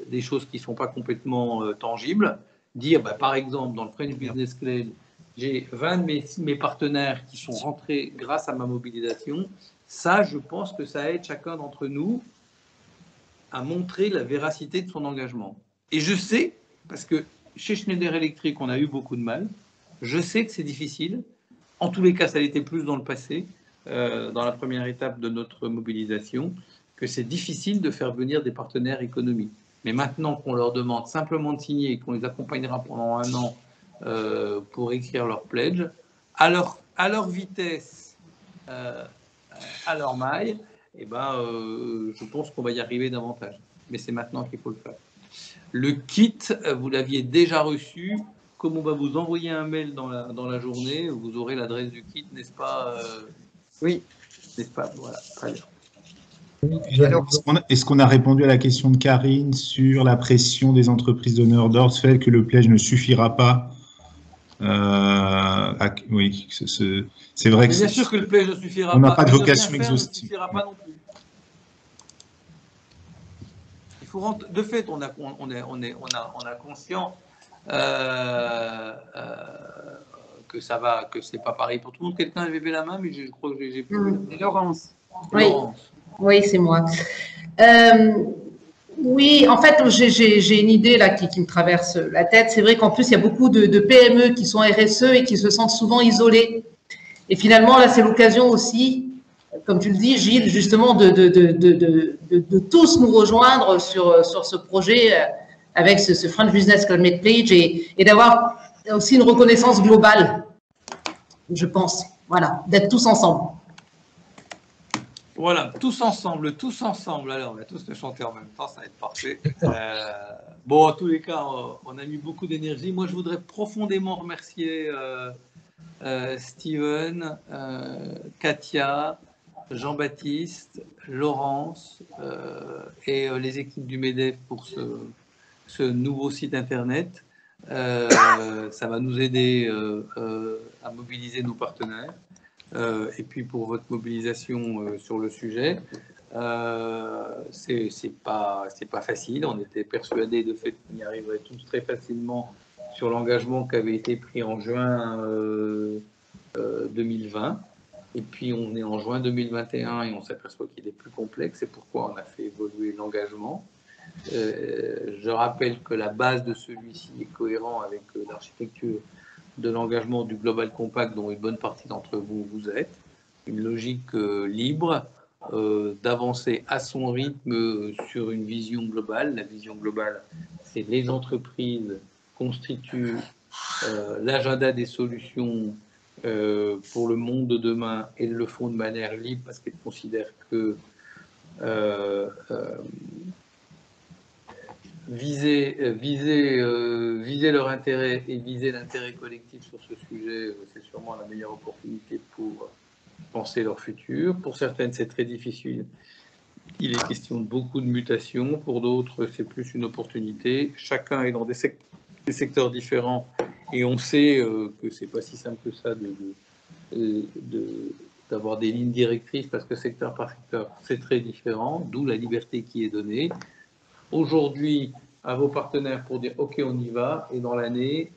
des choses qui ne sont pas complètement tangibles. Dire, par exemple, dans le French Business Club, j'ai 20 de mes partenaires qui sont rentrés grâce à ma mobilisation. Ça, je pense que ça aide chacun d'entre nous à montrer la véracité de son engagement. Et je sais, parce que chez Schneider Electric, on a eu beaucoup de mal. Je sais que c'est difficile. En tous les cas, ça l'était plus dans le passé, dans la première étape de notre mobilisation, que c'est difficile de faire venir des partenaires économiques. Mais maintenant qu'on leur demande simplement de signer et qu'on les accompagnera pendant 1 an pour écrire leur pledge, à leur vitesse, à leur maille, je pense qu'on va y arriver davantage. Mais c'est maintenant qu'il faut le faire. Le kit, vous l'aviez déjà reçu. Comme on va vous envoyer un mail dans la journée, vous aurez l'adresse du kit, n'est-ce pas? Oui. N'est-ce pas? Voilà, très bien. Alors, est-ce qu'on a répondu à la question de Karine sur la pression des entreprises donneurs d'ordre, fait que le pledge ne suffira pas? Oui, c'est vrai que bien sûr que le pledge ne suffira pas. On n'a pas de mais vocation exhaustive. Ne suffira pas non plus. Il faut rentrer, de fait, on a conscience que ça va, que c'est pas pareil pour tout le monde. Quelqu'un avait levé la main, mais je crois que j'ai plus. Laurence. Oui, oui, c'est moi. Oui, en fait, j'ai une idée là qui me traverse la tête. C'est vrai qu'en plus, il y a beaucoup de PME qui sont RSE et qui se sentent souvent isolées. Et finalement, là, c'est l'occasion aussi, comme tu le dis, Gilles, justement, de tous nous rejoindre sur ce projet avec ce French Business Climate Pledge et d'avoir aussi une reconnaissance globale, je pense. Voilà, d'être tous ensemble. Voilà, tous ensemble. Alors, on va tous le chanter en même temps, ça va être parfait. Bon, en tous les cas, on a mis beaucoup d'énergie. Moi, je voudrais profondément remercier Steven, Katia, Jean-Baptiste, Laurence et les équipes du MEDEF pour ce nouveau site internet. Ça va nous aider à mobiliser nos partenaires. Et puis pour votre mobilisation sur le sujet, c'est pas facile. On était persuadés de fait qu'on y arriverait tous très facilement sur l'engagement qui avait été pris en juin 2020. Et puis on est en juin 2021 et on s'aperçoit qu'il est plus complexe. C'est pourquoi on a fait évoluer l'engagement. Je rappelle que la base de celui-ci est cohérent avec l'architecture de l'engagement du Global Compact dont une bonne partie d'entre vous êtes. Une logique libre d'avancer à son rythme sur une vision globale. La vision globale, c'est les entreprises constituent l'agenda des solutions pour le monde de demain et le font de manière libre parce qu'elles considèrent que viser leur intérêt et viser l'intérêt collectif sur ce sujet, c'est sûrement la meilleure opportunité pour penser leur futur. Pour certaines, c'est très difficile. Il est question de beaucoup de mutations. Pour d'autres, c'est plus une opportunité. Chacun est dans des secteurs différents et on sait que c'est pas si simple que ça d'avoir des lignes directrices parce que secteur par secteur, c'est très différent, d'où la liberté qui est donnée. Aujourd'hui, à vos partenaires pour dire OK, on y va, et dans l'année,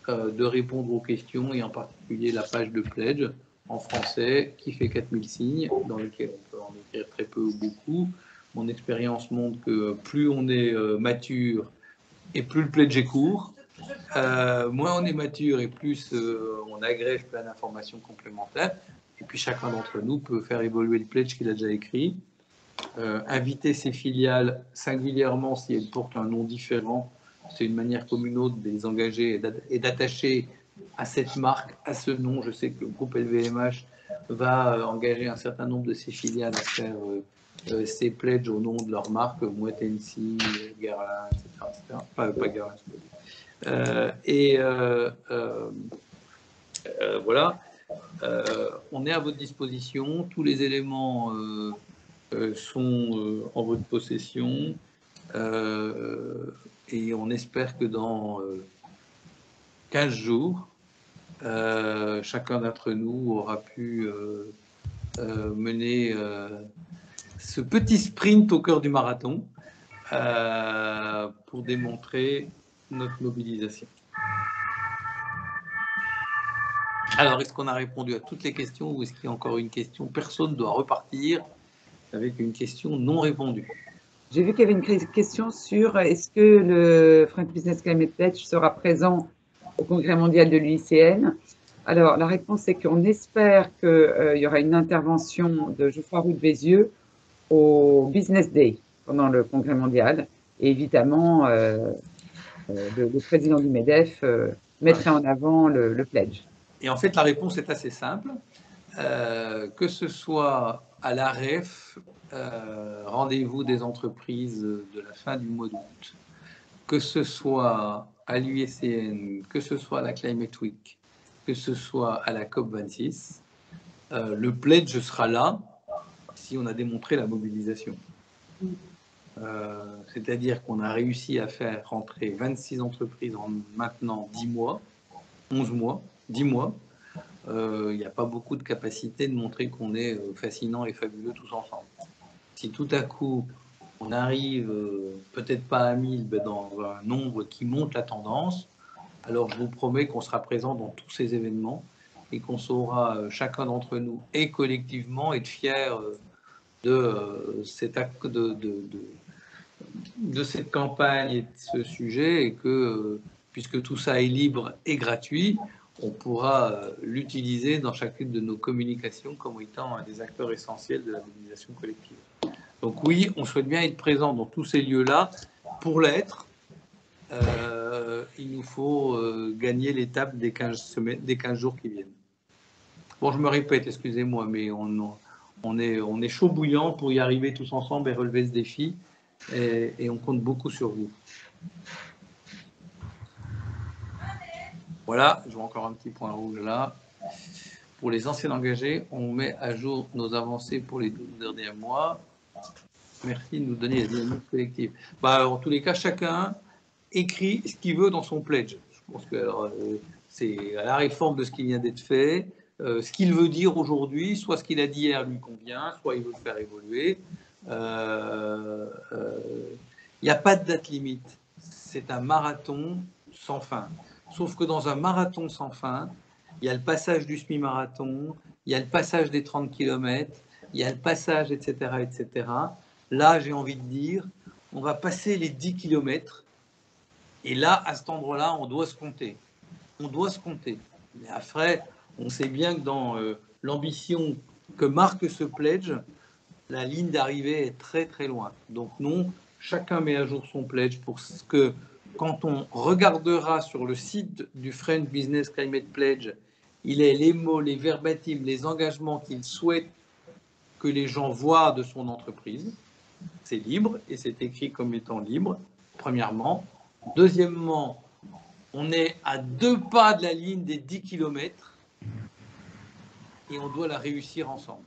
de répondre aux questions, et en particulier la page de pledge en français qui fait 4000 signes, dans lesquels on peut en écrire très peu ou beaucoup. Mon expérience montre que plus on est mature et plus le pledge est court, moins on est mature et plus on agrège plein d'informations complémentaires. Et puis chacun d'entre nous peut faire évoluer le pledge qu'il a déjà écrit. Inviter ses filiales singulièrement si elles portent un nom différent, c'est une manière comme une autre de les engager et d'attacher à cette marque, à ce nom. Je sais que le groupe LVMH va engager un certain nombre de ses filiales à faire ces pledges au nom de leur marque, Moët Hennessy, Guerlain, etc. Pas Guerlain, voilà. On est à votre disposition. Tous les éléments sont en votre possession et on espère que dans 15 jours. Chacun d'entre nous aura pu mener ce petit sprint au cœur du marathon pour démontrer notre mobilisation. Alors, est-ce qu'on a répondu à toutes les questions ou est-ce qu'il y a encore une question? Personne doit repartir avec une question non répondue. J'ai vu qu'il y avait une question sur est-ce que le French Business Climate Pledge sera présent au Congrès mondial de l'UICN. Alors, la réponse est qu'on espère qu'il y aura une intervention de Geoffroy Roux de Bézieux au Business Day pendant le Congrès mondial. Et évidemment, le président du MEDEF mettrait en avant le pledge. Et en fait, la réponse est assez simple. Que ce soit à l'AREF, rendez-vous des entreprises de la fin du mois d'août, que ce soit à l'UICN, que ce soit à la Climate Week, que ce soit à la COP26, le pledge sera là si on a démontré la mobilisation. C'est-à-dire qu'on a réussi à faire rentrer 26 entreprises en maintenant 10 mois, 11 mois, 10 mois. Il n'y a pas beaucoup de capacité de montrer qu'on est fascinant et fabuleux tous ensemble. Si tout à coup, on arrive peut-être pas à 1000, mais dans un nombre qui monte la tendance, alors je vous promets qu'on sera présent dans tous ces événements et qu'on saura chacun d'entre nous et collectivement être fiers de cet acte de cette campagne et de ce sujet, et que puisque tout ça est libre et gratuit, on pourra l'utiliser dans chacune de nos communications comme étant un des acteurs essentiels de la mobilisation collective. Donc oui, on souhaite bien être présent dans tous ces lieux-là. Pour l'être, il nous faut gagner l'étape des 15 jours qui viennent. Bon, je me répète, excusez-moi, mais on est chaud bouillant pour y arriver tous ensemble et relever ce défi, et on compte beaucoup sur vous. Voilà, je vois encore un petit point rouge là. Pour les anciens engagés, on met à jour nos avancées pour les 12 derniers mois. Merci de nous donner la dynamique collective. En tous les cas, chacun écrit ce qu'il veut dans son pledge. Je pense que c'est à la réforme de ce qui vient d'être fait. Ce qu'il veut dire aujourd'hui, soit ce qu'il a dit hier lui convient, soit il veut le faire évoluer. Il n'y a pas de date limite. C'est un marathon sans fin. Sauf que dans un marathon sans fin, il y a le passage du semi-marathon, il y a le passage des 30 km, il y a le passage, etc., etc. Là, j'ai envie de dire, on va passer les 10 km. Et là, à cet endroit-là, on doit se compter. On doit se compter. Mais après, on sait bien que dans l'ambition que marque ce pledge, la ligne d'arrivée est très, très loin. Donc non, chacun met à jour son pledge pour ce que, quand on regardera sur le site du French Business Climate Pledge, il est les mots, les verbatims, les engagements qu'il souhaite que les gens voient de son entreprise. C'est libre et c'est écrit comme étant libre, premièrement. Deuxièmement, on est à 2 pas de la ligne des 10 km et on doit la réussir ensemble.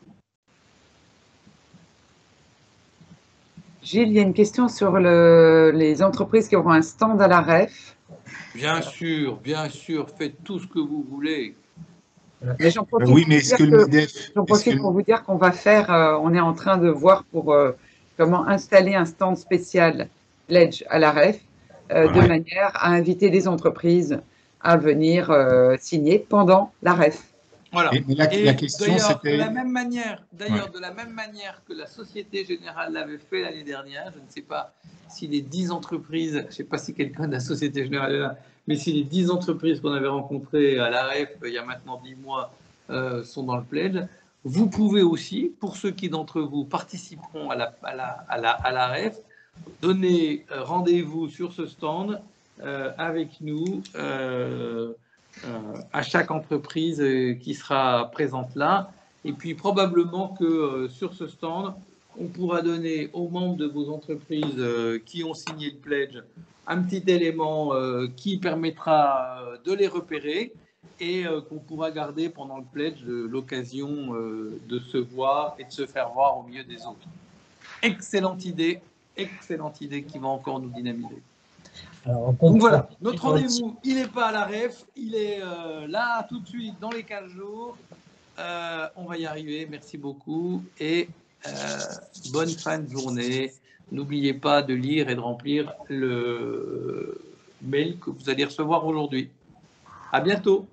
Gilles, il y a une question sur les entreprises qui auront un stand à la REF. Bien sûr, faites tout ce que vous voulez. Mais j'en profite, oui, mais est-ce que le MEDEF... J'en profite pour vous dire qu'on va faire, on est en train de voir pour comment installer un stand spécial Pledge à la REF, de manière à inviter les entreprises à venir signer pendant la REF. Voilà. Mais la question, c'était... De la même manière que la Société Générale l'avait fait l'année dernière, je ne sais pas si les 10 entreprises, je ne sais pas si quelqu'un de la Société Générale est là, mais si les 10 entreprises qu'on avait rencontrées à l'AREF il y a maintenant 10 mois sont dans le pledge, vous pouvez aussi, pour ceux qui d'entre vous participeront à l'AREF, donner rendez-vous sur ce stand avec nous à chaque entreprise qui sera présente là. Et puis probablement que sur ce stand, on pourra donner aux membres de vos entreprises qui ont signé le pledge un petit élément qui permettra de les repérer et qu'on pourra garder pendant le pledge l'occasion de se voir et de se faire voir au milieu des autres. Excellente idée qui va encore nous dynamiser. Alors, Donc voilà, notre rendez-vous, il n'est pas à la REF, il est là tout de suite dans les 15 jours. On va y arriver, merci beaucoup et bonne fin de journée. N'oubliez pas de lire et de remplir le mail que vous allez recevoir aujourd'hui. À bientôt.